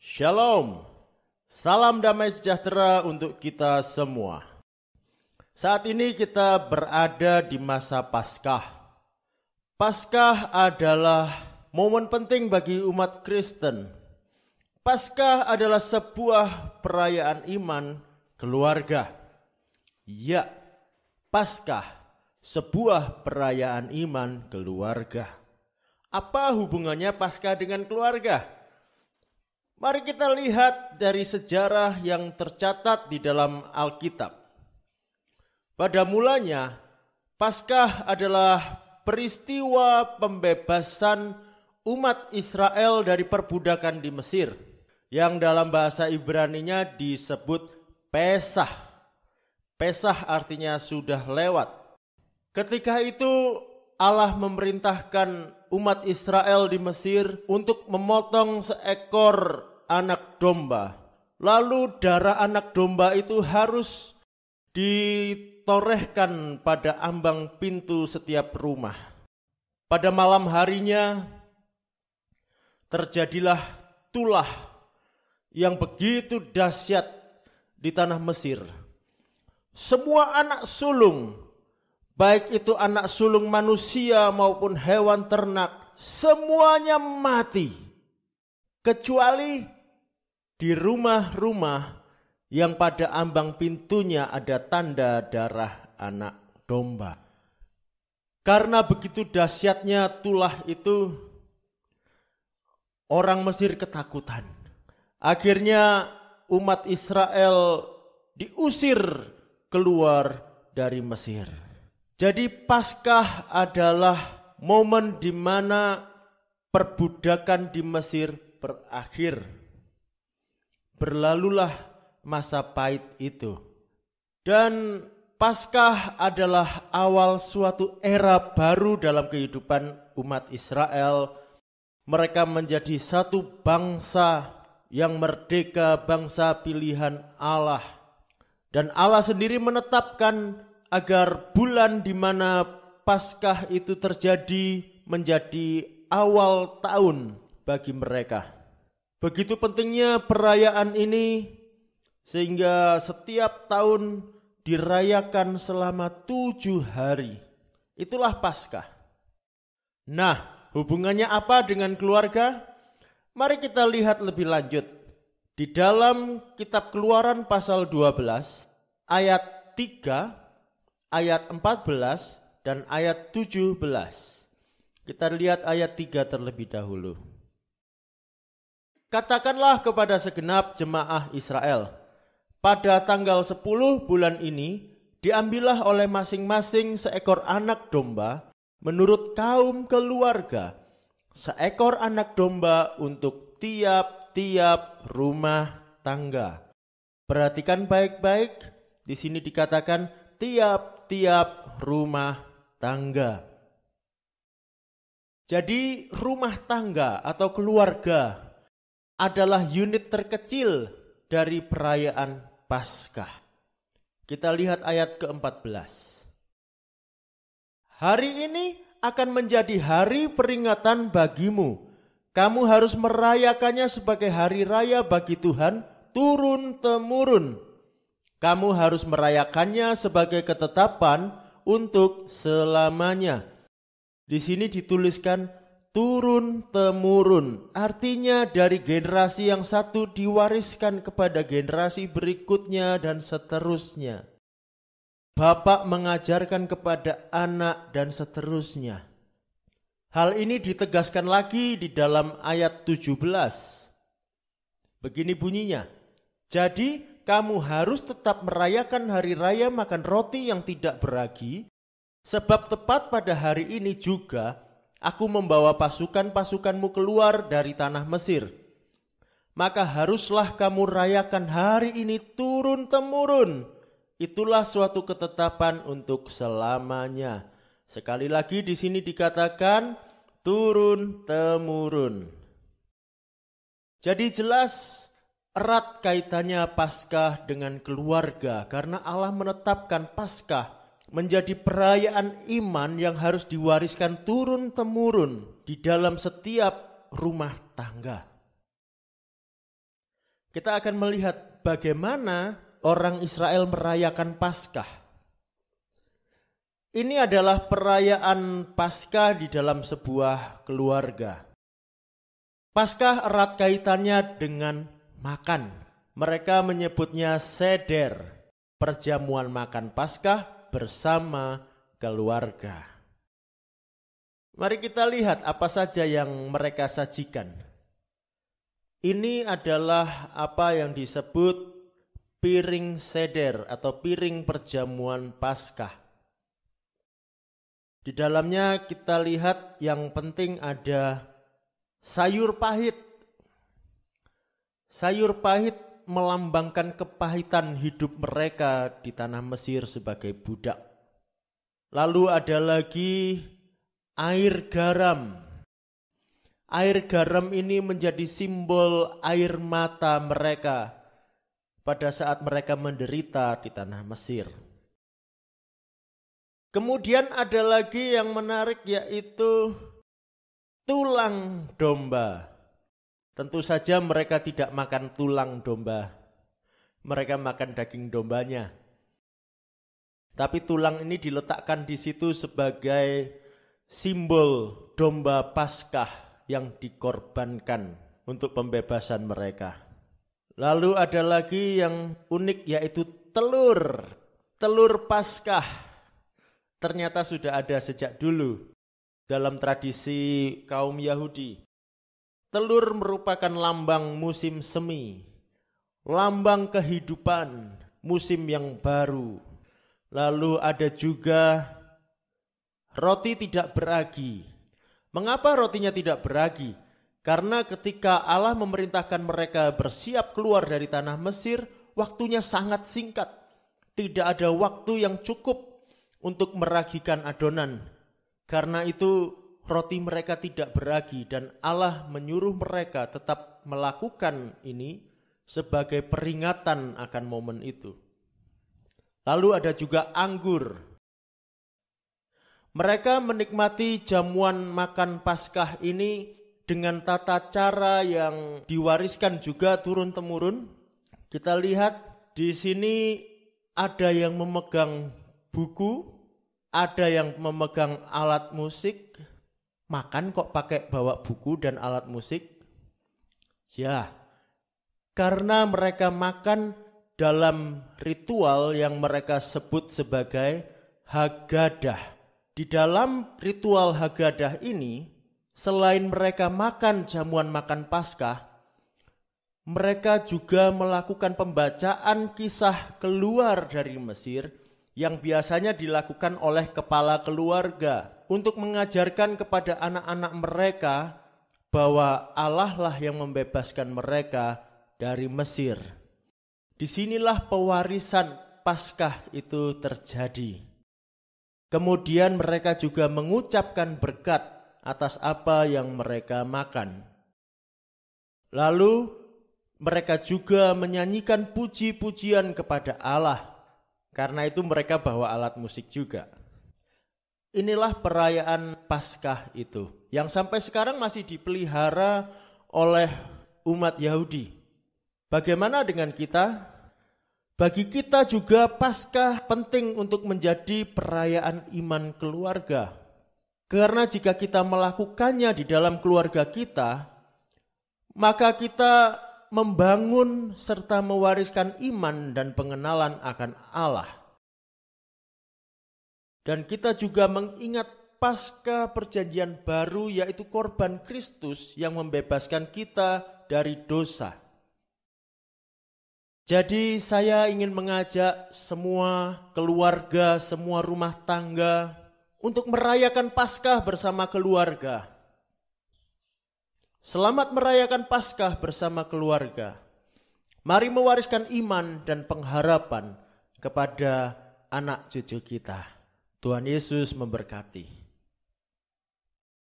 Shalom, salam damai sejahtera untuk kita semua. Saat ini kita berada di masa Paskah. Paskah adalah momen penting bagi umat Kristen. Paskah adalah sebuah perayaan iman keluarga. Ya, Paskah, sebuah perayaan iman keluarga. Apa hubungannya Paskah dengan keluarga? Mari kita lihat dari sejarah yang tercatat di dalam Alkitab. Pada mulanya, Paskah adalah peristiwa pembebasan umat Israel dari perbudakan di Mesir, yang dalam bahasa Ibraninya disebut Pesah. Pesah artinya sudah lewat. Ketika itu Allah memerintahkan umat Israel di Mesir untuk memotong seekor anak domba. Lalu darah anak domba itu harus ditorehkan pada ambang pintu setiap rumah. Pada malam harinya terjadilah tulah yang begitu dahsyat di tanah Mesir. Semua anak sulung, baik itu anak sulung manusia maupun hewan ternak, semuanya mati. Kecuali di rumah-rumah yang pada ambang pintunya ada tanda darah anak domba. Karena begitu dahsyatnya tulah itu, orang Mesir ketakutan. Akhirnya umat Israel diusir keluar dari Mesir. Jadi Paskah adalah momen di mana perbudakan di Mesir berakhir. Berlalulah masa pahit itu. Dan Paskah adalah awal suatu era baru dalam kehidupan umat Israel. Mereka menjadi satu bangsa yang merdeka, bangsa pilihan Allah. Dan Allah sendiri menetapkan agar bulan di mana Paskah itu terjadi menjadi awal tahun bagi mereka. Begitu pentingnya perayaan ini sehingga setiap tahun dirayakan selama 7 hari. Itulah Paskah. Nah, hubungannya apa dengan keluarga? Mari kita lihat lebih lanjut. Di dalam kitab Keluaran pasal 12 ayat 3, ayat 14 dan ayat 17. Kita lihat ayat 3 terlebih dahulu. Katakanlah kepada segenap jemaah Israel, pada tanggal 10 bulan ini diambillah oleh masing-masing seekor anak domba menurut kaum keluarga, seekor anak domba untuk tiap-tiap rumah tangga. Perhatikan baik-baik, di sini dikatakan tiap-tiap rumah tangga. Jadi rumah tangga atau keluarga adalah unit terkecil dari perayaan Paskah. Kita lihat ayat ke-14. Hari ini akan menjadi hari peringatan bagimu. Kamu harus merayakannya sebagai hari raya bagi Tuhan turun-temurun. Kamu harus merayakannya sebagai ketetapan untuk selamanya. Di sini dituliskan turun-temurun, artinya dari generasi yang satu diwariskan kepada generasi berikutnya dan seterusnya. Bapak mengajarkan kepada anak dan seterusnya. Hal ini ditegaskan lagi di dalam ayat 17. Begini bunyinya, jadi kamu harus tetap merayakan hari raya makan roti yang tidak beragi, sebab tepat pada hari ini juga aku membawa pasukan-pasukanmu keluar dari tanah Mesir. Maka haruslah kamu rayakan hari ini turun-temurun. Itulah suatu ketetapan untuk selamanya. Sekali lagi di sini dikatakan turun-temurun. Jadi jelas erat kaitannya Paskah dengan keluarga karena Allah menetapkan Paskah menjadi perayaan iman yang harus diwariskan turun-temurun di dalam setiap rumah tangga. kita akan melihat bagaimana orang Israel merayakan Paskah. Ini adalah perayaan Paskah di dalam sebuah keluarga. Paskah erat kaitannya dengan makan. Mereka menyebutnya seder, perjamuan makan Paskah bersama keluarga. Mari kita lihat apa saja yang mereka sajikan. Ini adalah apa yang disebut piring seder atau piring perjamuan Paskah. Di dalamnya kita lihat yang penting ada sayur pahit. Sayur pahit melambangkan kepahitan hidup mereka di tanah Mesir sebagai budak. Lalu ada lagi air garam. Air garam ini menjadi simbol air mata mereka pada saat mereka menderita di tanah Mesir. Kemudian ada lagi yang menarik, yaitu tulang domba. Tentu saja mereka tidak makan tulang domba. Mereka makan daging dombanya. Tapi tulang ini diletakkan di situ sebagai simbol domba Paskah yang dikorbankan untuk pembebasan mereka. Lalu ada lagi yang unik, yaitu telur. Telur Paskah. Ternyata sudah ada sejak dulu dalam tradisi kaum Yahudi. Telur merupakan lambang musim semi, lambang kehidupan, musim yang baru. Lalu ada juga roti tidak beragi. Mengapa rotinya tidak beragi? Karena ketika Allah memerintahkan mereka bersiap keluar dari tanah Mesir, waktunya sangat singkat. Tidak ada waktu yang cukup untuk meragikan adonan. Karena itu roti mereka tidak beragi dan Allah menyuruh mereka tetap melakukan ini sebagai peringatan akan momen itu. Lalu ada juga anggur. Mereka menikmati jamuan makan Paskah ini dengan tata cara yang diwariskan juga turun-temurun. Kita lihat di sini ada yang memegang buku, ada yang memegang alat musik. Makan kok pakai bawa buku dan alat musik? Ya, karena mereka makan dalam ritual yang mereka sebut sebagai Haggadah. Di dalam ritual Haggadah ini, selain mereka makan jamuan makan Paskah, mereka juga melakukan pembacaan kisah keluar dari Mesir yang biasanya dilakukan oleh kepala keluarga untuk mengajarkan kepada anak-anak mereka bahwa Allah lah yang membebaskan mereka dari Mesir. Disinilah pewarisan Paskah itu terjadi. Kemudian mereka juga mengucapkan berkat atas apa yang mereka makan. Lalu mereka juga menyanyikan puji-pujian kepada Allah. Karena itu mereka bawa alat musik juga. Inilah perayaan Paskah itu, yang sampai sekarang masih dipelihara oleh umat Yahudi. Bagaimana dengan kita? Bagi kita juga Paskah penting untuk menjadi perayaan iman keluarga. Karena jika kita melakukannya di dalam keluarga kita, maka kita membangun serta mewariskan iman dan pengenalan akan Allah. Dan kita juga mengingat Paskah Perjanjian Baru, yaitu korban Kristus yang membebaskan kita dari dosa. Jadi saya ingin mengajak semua keluarga, semua rumah tangga untuk merayakan Paskah bersama keluarga. Selamat merayakan Paskah bersama keluarga. Mari mewariskan iman dan pengharapan kepada anak cucu kita. Tuhan Yesus memberkati.